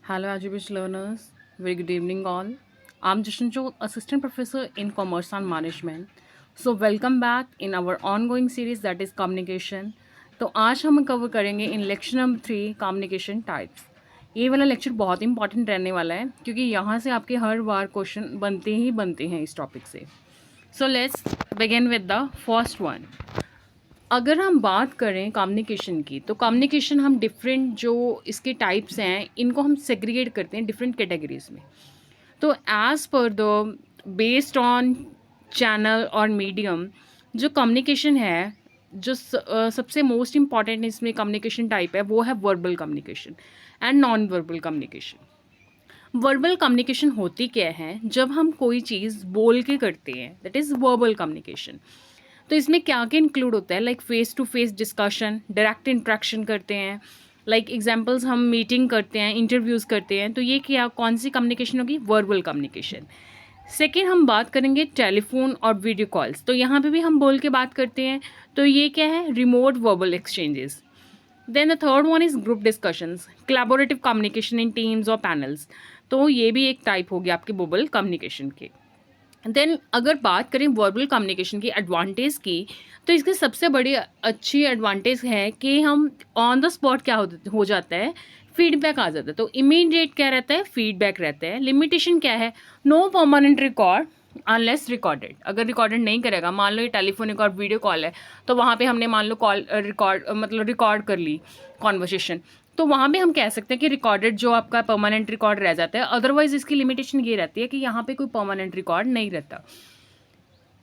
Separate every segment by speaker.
Speaker 1: Hello, Ajibis learners. Very good evening, all. I'm Jashanjot, Assistant Professor in Commerce and Management. So, welcome back in our ongoing series that is communication. तो आज हम cover करेंगे इन lecture number 3 communication types. ये वाला lecture बहुत important रहने वाला है क्योंकि यहाँ से आपके हर बार क्वेश्चन बनते हैं इस टॉपिक से। So let's begin with the first one. अगर हम बात करें कम्युनिकेशन की तो कम्युनिकेशन हम डिफरेंट जो इसके टाइप्स हैं इनको हम सेग्रीगेट करते हैं डिफरेंट कैटेगरीज में। तो as per the based on channel और मीडियम जो कम्युनिकेशन है जो सबसे मोस्ट इम्पॉर्टेंट इसमें कम्युनिकेशन टाइप है वो है verbal communication and non verbal communication. Verbal communication होती क्या है, जब हम कोई चीज़ बोल के करते हैं दैट इज़ वर्बल कम्युनिकेशन। तो इसमें क्या क्या इंक्लूड होता है, like face to face discussion, direct interaction करते हैं, लाइक एग्जांपल्स हम मीटिंग करते हैं, इंटरव्यूज़ करते हैं, तो ये क्या कौन सी कम्युनिकेशन होगी, वर्बल कम्युनिकेशन। सेकेंड हम बात करेंगे टेलीफोन और वीडियो कॉल्स, तो यहाँ पे भी हम बोल के बात करते हैं, तो ये क्या है, remote verbal exchanges. Then the third one is group discussions, collaborative communication in teams और पैनल्स, तो ये भी एक टाइप होगी आपके वर्बल कम्युनिकेशन के। देन अगर बात करें वर्बल कम्युनिकेशन की एडवांटेज की, तो इसकी सबसे बड़ी अच्छी एडवांटेज है कि हम ऑन द स्पॉट क्या हो जाता है, फीडबैक आ जाता है। तो इमीडिएट क्या रहता है, फीडबैक रहता है। लिमिटेशन क्या है, no permanent record unless recorded. अगर रिकॉर्डेड नहीं करेगा, मान लो ये टेलीफोनिक और वीडियो कॉल है, तो वहाँ पे हमने मान लो कॉल रिकॉर्ड कर ली कॉन्वर्सेशन, तो वहाँ पे हम कह सकते हैं कि रिकॉर्डेड जो आपका परमानेंट रिकॉर्ड रह जाता है। अदरवाइज इसकी लिमिटेशन ये रहती है कि यहाँ पे कोई परमानेंट रिकॉर्ड नहीं रहता।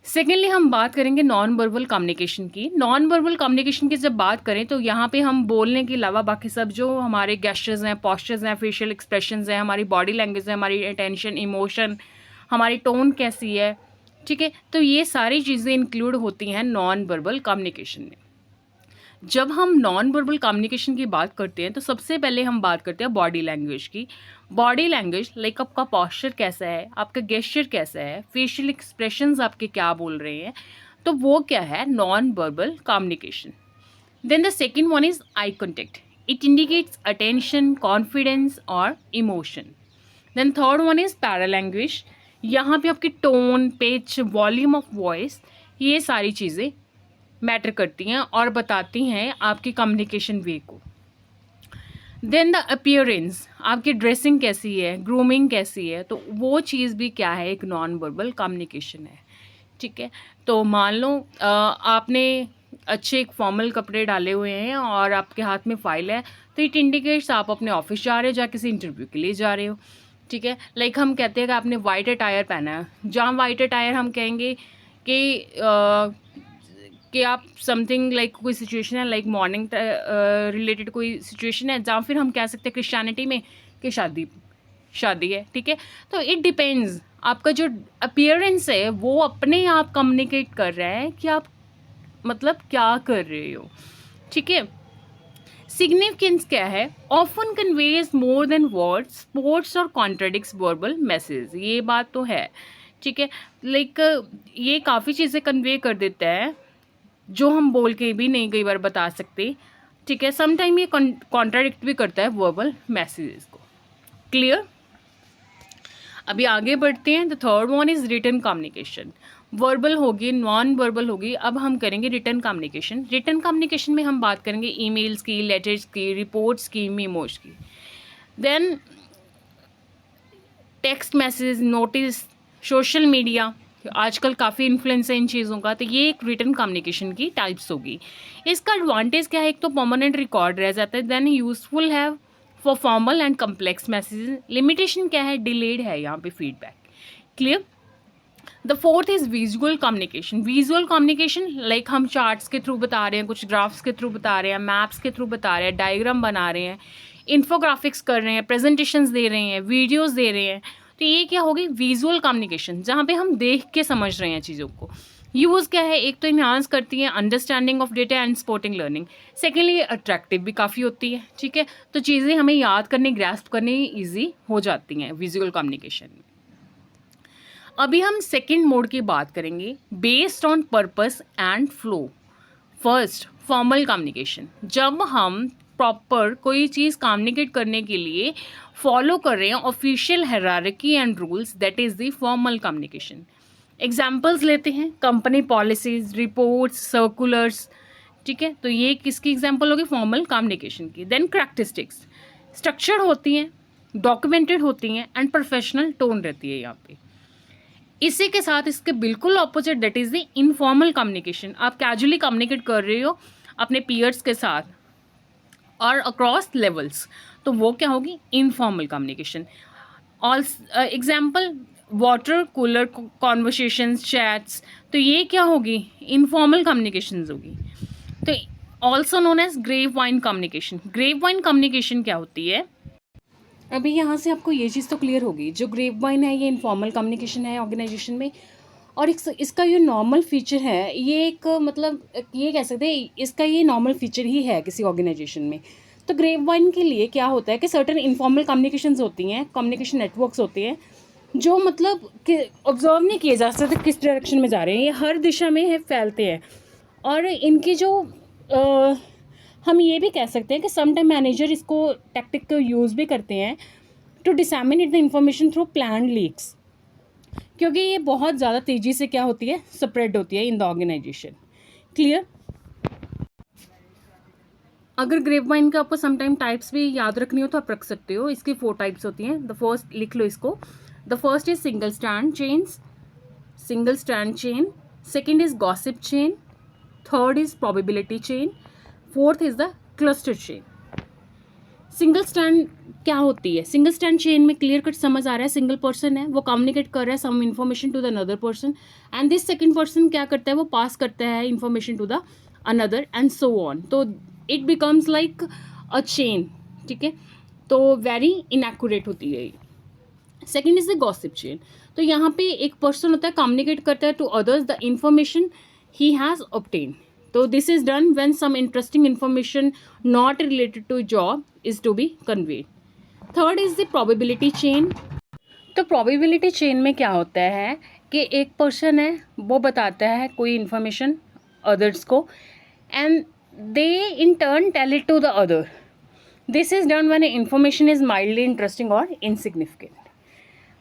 Speaker 1: सेकेंडली हम बात करेंगे नॉन वर्बल कम्युनिकेशन की। नॉन वर्बल कम्युनिकेशन की जब बात करें तो यहाँ पे हम बोलने के अलावा बाकी सब जो हमारे गेस्चर्स हैं, पोस्चर्स हैं, फेशियल एक्सप्रेशंस हैं, हमारी बॉडी लैंग्वेज है, हमारी अटेंशन, इमोशन, हमारी टोन कैसी है, ठीक है, तो ये सारी चीज़ें इंक्लूड होती हैं नॉन वर्बल कम्युनिकेशन में। जब हम नॉन वर्बल कम्युनिकेशन की बात करते हैं तो सबसे पहले हम बात करते हैं बॉडी लैंग्वेज की। बॉडी लैंग्वेज लाइक आपका पॉस्चर कैसा है, आपका गेस्चर कैसा है, फेशियल एक्सप्रेशंस आपके क्या बोल रहे हैं, तो वो क्या है, non verbal communication. Then the second one is eye contact, it indicates attention, confidence और emotion. Then third one is paralanguage, यहाँ पे आपकी tone, pitch, volume of voice, ये सारी चीज़ें मैटर करती हैं और बताती हैं आपकी कम्युनिकेशन वे को। देन द अपीयरेंस, आपकी ड्रेसिंग कैसी है, ग्रूमिंग कैसी है, तो वो चीज़ भी क्या है, एक नॉन वर्बल कम्युनिकेशन है, ठीक है। तो मान लो आपने अच्छे एक फॉर्मल कपड़े डाले हुए हैं और आपके हाथ में फाइल है, तो इट इंडिकेट्स आप अपने ऑफिस जा रहे हो, या किसी इंटरव्यू के लिए जा रहे हो, ठीक है। लाइक हम कहते हैं कि आपने वाइट अटायर पहना है, जहाँ वाइट अटायर हम कहेंगे कि आप समथिंग लाइक कोई सिचुएशन है, लाइक मॉर्निंग रिलेटेड कोई सिचुएशन है, जहाँ फिर हम कह सकते हैं क्रिश्चियनिटी में कि शादी है, ठीक है। तो इट डिपेंड्स, आपका जो अपीयरेंस है वो अपने आप कम्युनिकेट कर रहा है कि आप मतलब क्या कर रहे हो, ठीक है। सिग्निफिकेंस क्या है, often conveys more than words, sports और कॉन्ट्राडिक्ट्स वर्बल मैसेज, ये बात तो है, ठीक है। लाइक ये काफ़ी चीज़ें कन्वे कर देता है जो हम बोल के भी नहीं कई बार बता सकते, ठीक है। समटाइम ये कॉन्ट्राडिक्ट भी करता है वर्बल मैसेजेस को। क्लियर, अभी आगे बढ़ते हैं। The third one is written communication. Verbal होगी, नॉन वर्बल होगी, अब हम करेंगे रिटन कम्युनिकेशन। रिटन कम्युनिकेशन में हम बात करेंगे ईमेल्स की, लेटर्स की, रिपोर्ट्स की, मीमोज की। Then text message, notice, social media, आजकल काफ़ी इन्फ्लुएंस है इन चीज़ों का, तो ये एक रिटन कम्युनिकेशन की टाइप्स होगी। इसका एडवांटेज क्या है, एक तो परमानेंट रिकॉर्ड रह जाता है, देन यूजफुल है for formal and complex message. Limitation क्या है, डिलेड है यहाँ पे feedback. Clear. The fourth is visual communication. Visual communication like हम चार्ट्स के थ्रू बता रहे हैं, कुछ ग्राफ्स के थ्रू बता रहे हैं, मैप्स के थ्रू बता रहे हैं, डायग्राम बना रहे हैं, इन्फोग्राफिक्स कर रहे हैं, प्रेजेंटेशंस दे रहे हैं, वीडियोस दे रहे हैं, तो ये क्या होगी, विजुअल कम्युनिकेशन, जहाँ पे हम देख के समझ रहे हैं चीज़ों को। यूज़ क्या है, एक तो इन्हांस करती है understanding of data and supporting learning. Secondly attractive भी काफ़ी होती है, ठीक है, तो चीज़ें हमें याद करने, ग्रास्प करने ईजी हो जाती हैं विजुअल कम्युनिकेशन में। अभी हम सेकेंड मोड की बात करेंगे, based on purpose and flow. First, formal communication, जब हम प्रॉपर कोई चीज़ कम्युनिकेट करने के लिए फॉलो कर रहे हैं official hierarchy and rules, that is the formal communication. Examples लेते हैं, कंपनी पॉलिसीज, रिपोर्ट्स, सर्कुलर्स, ठीक है, तो ये किसकी एग्जाम्पल होगी, फॉर्मल कम्युनिकेशन की। देन करैक्टरिस्टिक्स, स्ट्रक्चर्ड होती हैं, डॉक्यूमेंटेड होती हैं एंड प्रोफेशनल टोन रहती है यहाँ पे। इसी के साथ इसके बिल्कुल opposite, that is the informal communication. आप कैजुअली कम्युनिकेट कर रहे हो अपने पीयर्स के साथ और अक्रॉस लेवल्स, तो वो क्या होगी, informal communication. All example, water cooler conversations, chats, तो ये क्या होगी, इनफॉर्मल कम्युनिकेशंस होगी। तो also known as grapevine communication. Grapevine communication क्या होती है, अभी यहाँ से आपको ये चीज़ तो क्लियर होगी, जो ग्रेप वाइन है ये इनफॉर्मल कम्युनिकेशन है ऑर्गेनाइजेशन में, और इसका ये नॉर्मल फीचर है, ये एक मतलब ये कह सकते हैं इसका ये नॉर्मल फीचर ही है किसी ऑर्गेनाइजेशन में। तो ग्रेप वाइन के लिए क्या होता है कि सर्टेन इनफॉर्मल कम्युनिकेशंस होती हैं, कम्युनिकेशन नेटवर्क्स होते हैं, जो मतलब कि ऑब्जर्व नहीं किए जा सकते किस डायरेक्शन में जा रहे हैं, ये हर दिशा में है फैलते हैं। और इनकी जो हम ये भी कह सकते हैं कि सम टाइम मैनेजर इसको टैक्टिक को यूज़ भी करते हैं to disseminate the information through plan leaks, क्योंकि ये बहुत ज़्यादा तेज़ी से क्या होती है, स्प्रेड होती है इन द ऑर्गेनाइजेशन। क्लियर। अगर ग्रेप वाइन का आपको सम टाइम टाइप्स भी याद रखनी हो तो आप रख सकते हो। इसकी 4 टाइप्स होती हैं। द फर्स्ट लिख लो इसको, the first is single stand chains, single stand chain. Second is gossip chain. Third is probability chain. Fourth is the cluster chain. Single stand क्या होती है, सिंगल स्टैंड चेन में क्लियर कट समझ आ रहा है, single person है, वो communicate कर रहा है some information to the another person, and this second person क्या करता है, वो पास करता है information to the another and so on. तो it becomes like a chain, ठीक है, तो वेरी इनएक्यूरेट होती है। Second is the gossip chain. तो यहाँ पे एक पर्सन होता है, कम्युनिकेट करता है to others the information he has obtained. तो this is done when some interesting information not related to job is to be conveyed. Third is the probability chain. तो प्रोबेबिलिटी चेन में क्या होता है कि एक पर्सन है, वो बताता है कोई इन्फॉर्मेशन अदर्स को, and they in turn tell it to the other. This is done when information is mildly interesting और insignificant.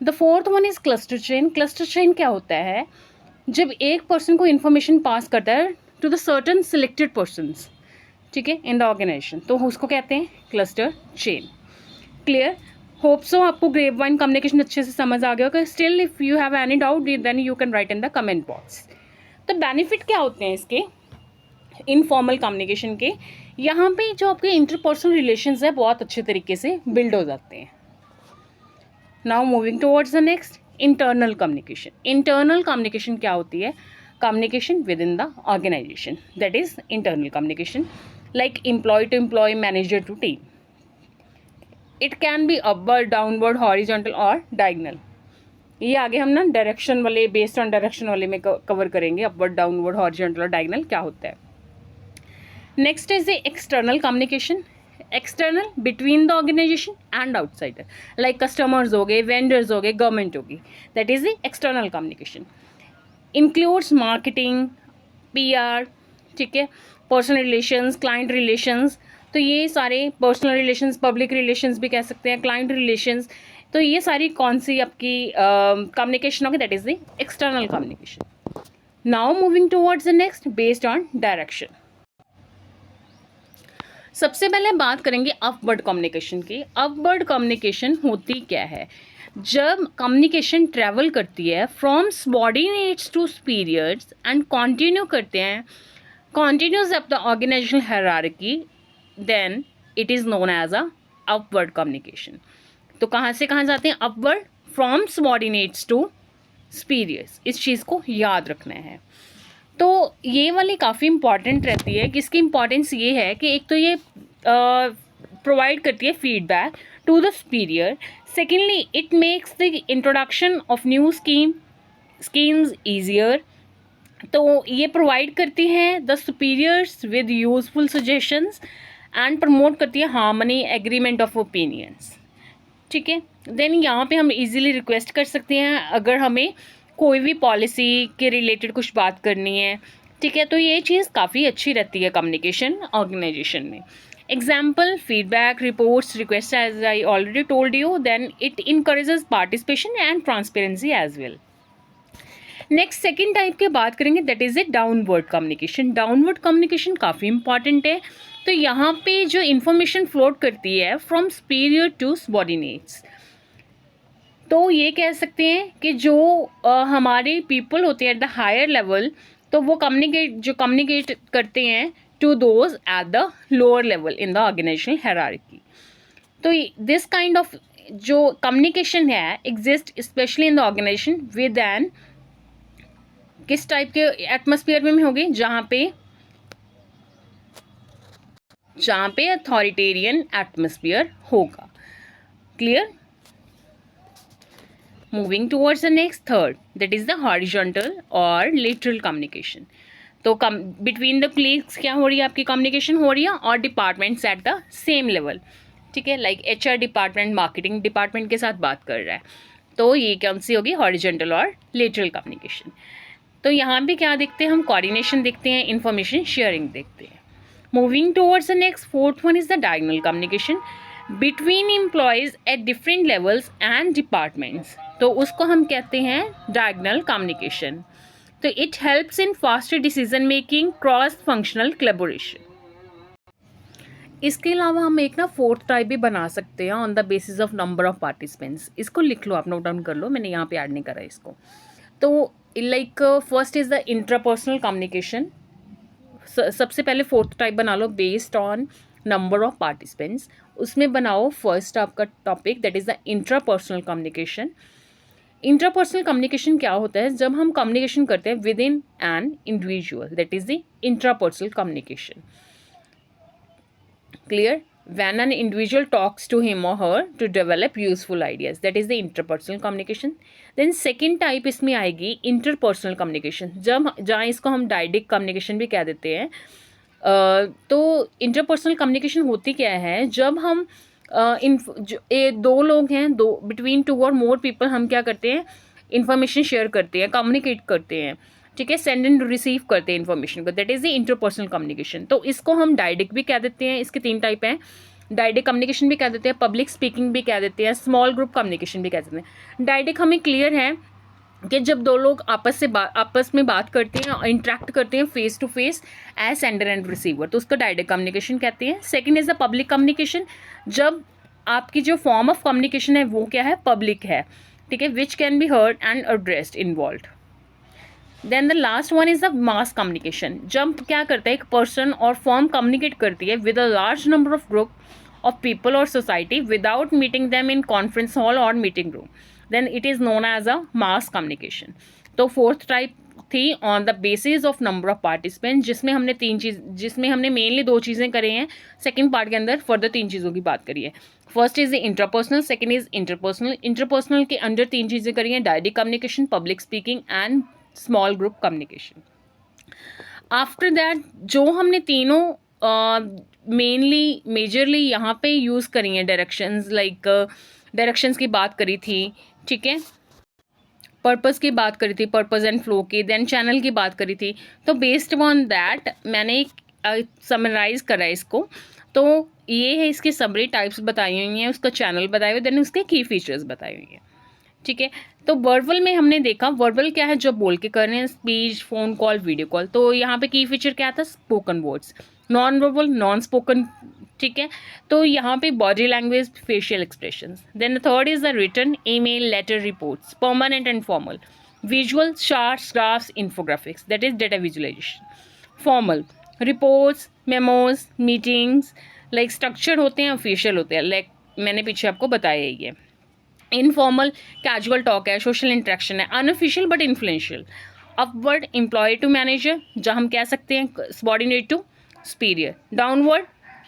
Speaker 1: The fourth one is cluster chain. Cluster chain क्या होता है, जब एक पर्सन को इन्फॉर्मेशन पास करता है to the certain selected persons, ठीक है, इन द ऑर्गेनाइजेशन, तो उसको कहते हैं cluster chain. Clear. Hope so आपको ग्रेप वाइन कम्युनिकेशन अच्छे से समझ आ गया होगा। Still if you have any doubt then you can write in the comment box. तो बेनिफिट क्या होते हैं इसके इनफॉर्मल कम्युनिकेशन के, यहाँ पे जो आपके इंटरपर्सनल रिलेशंस है बहुत अच्छे तरीके से बिल्ड हो जाते हैं। Now moving towards the next, internal communication. Internal communication क्या होती है, communication within the organisation, that is internal communication, like employee to employee, manager to team. It can be upward, downward, horizontal और diagonal. ये आगे हम ना direction वाले, based on direction वाले में कवर करेंगे, अपवर्ड, डाउनवर्ड, हॉरिजॉन्टल और डायगोनल क्या होता है। Next is the external communication. External between the organisation and outsider, like customers हो गए, वेंडर्स हो गए, गवर्नमेंट होगी, that is the external communication. Includes marketing, PR, ठीक है, पर्सनल रिलेशंस, क्लाइंट रिलेशंस। तो ये सारे पर्सनल रिलेशंस, पब्लिक रिलेशंस भी कह सकते हैं, क्लाइंट रिलेशंस, तो ये सारी कौन सी आपकी कम्युनिकेशन होगी, that is the external communication. Now moving towards the next, based on direction. सबसे पहले बात करेंगे अपवर्ड कम्युनिकेशन की। अपवर्ड कम्युनिकेशन होती क्या है, जब कम्युनिकेशन ट्रैवल करती है from subordinates to superiors and continue करते हैं continuous up the organisational hierarchy, then it is known as a upward communication. तो कहाँ से कहाँ जाते हैं, upward, from subordinates to superiors, इस चीज़ को याद रखना है। तो ये वाली काफ़ी इंपॉर्टेंट रहती है कि इसकी इंपॉर्टेंस ये है कि एक तो ये प्रोवाइड करती है feedback to the superior, secondly it makes the introduction of new schemes easier. तो ये प्रोवाइड करती है the superiors with useful suggestions and promote करती है हार्मनी, एग्रीमेंट ऑफ ओपिनियंस, ठीक है। देन यहाँ पे हम इजीली रिक्वेस्ट कर सकते हैं अगर हमें कोई भी पॉलिसी के रिलेटेड कुछ बात करनी है, ठीक है, तो ये चीज़ काफ़ी अच्छी रहती है कम्युनिकेशन ऑर्गेनाइजेशन में। Example, feedback, reports, requests, as I already told you. Then it encourages participation and transparency as well. Next second type की बात करेंगे, that is a downward communication. Downward communication काफ़ी इंपॉर्टेंट है. तो यहाँ पे जो इन्फॉर्मेशन फ्लोट करती है फ्रॉम सुपीरियर टू सबॉर्डिनेट्स, तो ये कह सकते हैं कि जो हमारे पीपल होते हैं एट द हायर लेवल, तो वो कम्युनिकेट करते हैं to those at the lower level in the organisational hierarchy. So this kind of जो कम्युनिकेशन है exist specially in the organisation with an, किस टाइप के एटमॉस्फेयर में होगी, जहाँ पे अथॉरिटेरियन एटमॉस्फेयर होगा. Clear. Moving towards the next third, that is the horizontal और लेटरल कम्युनिकेशन. तो बिटवीन द प्लेस क्या हो रही है, आपकी कम्युनिकेशन हो रही है, और departments at the same level. ठीक है, like HR department marketing department के साथ बात कर रहा है, तो ये कौन सी होगी, हॉरिजॉन्टल और लेटरल कम्युनिकेशन. तो यहाँ पे क्या देखते हैं हम, कोऑर्डिनेशन देखते हैं, इंफॉर्मेशन शेयरिंग देखते हैं. Moving towards the next fourth one is the diagonal communication between employees at different levels and departments. तो उसको हम कहते हैं डायगोनल कम्युनिकेशन. तो it helps in faster decision making, cross functional collaboration. इसके अलावा हम एक ना फोर्थ टाइप भी बना सकते हैं on the basis of number of participants. इसको लिख लो, आप नोट डाउन कर लो, मैंने यहाँ पे ऐड नहीं करा इसको. तो like first is the intrapersonal communication. सबसे पहले फोर्थ टाइप बना लो based on number of participants. उसमें बनाओ फर्स्ट आपका topic, that is the intrapersonal communication. Intrapersonal communication क्या होता है, जब हम कम्युनिकेशन करते हैं within an individual, that is the intrapersonal communication. Clear. When an individual talks to him or her to develop useful ideas, that is the interpersonal communication. Then second type इसमें आएगी interpersonal communication, जब जहाँ इसको हम dyadic communication भी कह देते हैं. तो interpersonal communication होती क्या है, जब हम दो लोग हैं, दो बिटवीन टू और मोर पीपल, हम क्या करते हैं, इंफॉर्मेशन शेयर करते हैं, कम्युनिकेट करते हैं. ठीक है, सेंड एंड रिसीव करते हैं इन्फॉर्मेशन को, that is the interpersonal communication. तो इसको हम डायडिक भी कह देते हैं. इसके 3 टाइप हैं, डायडिक कम्युनिकेशन भी कह देते हैं, पब्लिक स्पीकिंग भी कह देते हैं, स्मॉल ग्रुप कम्युनिकेशन भी कह देते हैं. डायडिक हमें क्लियर है कि जब दो लोग आपस में बात करते हैं और इंटरेक्ट करते हैं face to face as sender and receiver, तो उसको डायडिक कम्युनिकेशन कहते हैं. Second is the public communication, जब आपकी जो फॉर्म ऑफ कम्युनिकेशन है वो क्या है, पब्लिक है. ठीक है, which can be heard and addressed involve. Then the last one is the mass communication, जब क्या करता है, एक पर्सन और फॉर्म कम्युनिकेट करती है with a large number of group of people और society without meeting them in conference hall और meeting room, then it is known as a mass communication. तो फोर्थ टाइप थी on the basis of number of participant, जिसमें हमने mainly 2 चीज़ें करे हैं. Second part के अंदर फर्दर 3 चीज़ों की बात करी है. First is interpersonal, second is interpersonal. Interpersonal के अंदर 3 चीज़ें करी हैं, dyadic communication, public speaking and small group communication. After that जो हमने तीनों मेजरली यहाँ पे यूज़ करी हैं डायरेक्शंस, लाइक डायरेक्शंस की बात करी थी. ठीक है, पर्पस की बात करी थी, पर्पस एंड फ्लो की, देन चैनल की बात करी थी. तो बेस्ड ऑन दैट मैंने समराइज करा इसको. तो ये है, इसकी समरी टाइप्स बताई हुई हैं, उसका चैनल बताए हुए, देन उसके की फीचर्स बताए हुए हैं. ठीक है, तो वर्बल में हमने देखा, वर्बल क्या है, जो बोल के कर रहे हैं, speech, phone call, video call. तो यहाँ पे की फीचर क्या था, spoken words. Non verbal, non spoken. ठीक है, तो यहाँ पे body language, facial expressions. Then third is the written, email, letter, reports, permanent and formal. Visual, charts, graphs, infographics, that is data visualisation. Formal, reports, memos, meetings, like structure होते हैं, official होते हैं, like मैंने पीछे आपको बताया ही है. इनफॉर्मल, कैजुअल टॉक है, सोशल इंटरेक्शन है. Unofficial but influential. Upward, employee to manager, जहाँ हम कह सकते हैं subordinate to superior. Downward,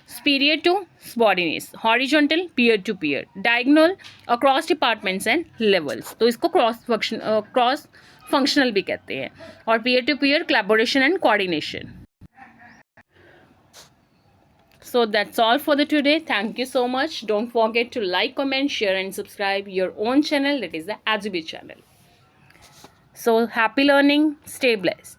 Speaker 1: superior to subordinates. Horizontal, peer to peer. Diagonal, across departments and levels. तो इसको क्रॉस फंक्शनल भी कहते हैं. और peer to peer collaboration and coordination. So that's all for the today. Thank you so much. Don't forget to like, comment, share and subscribe your own channel, that is the AJB channel. So happy learning. Stay blessed.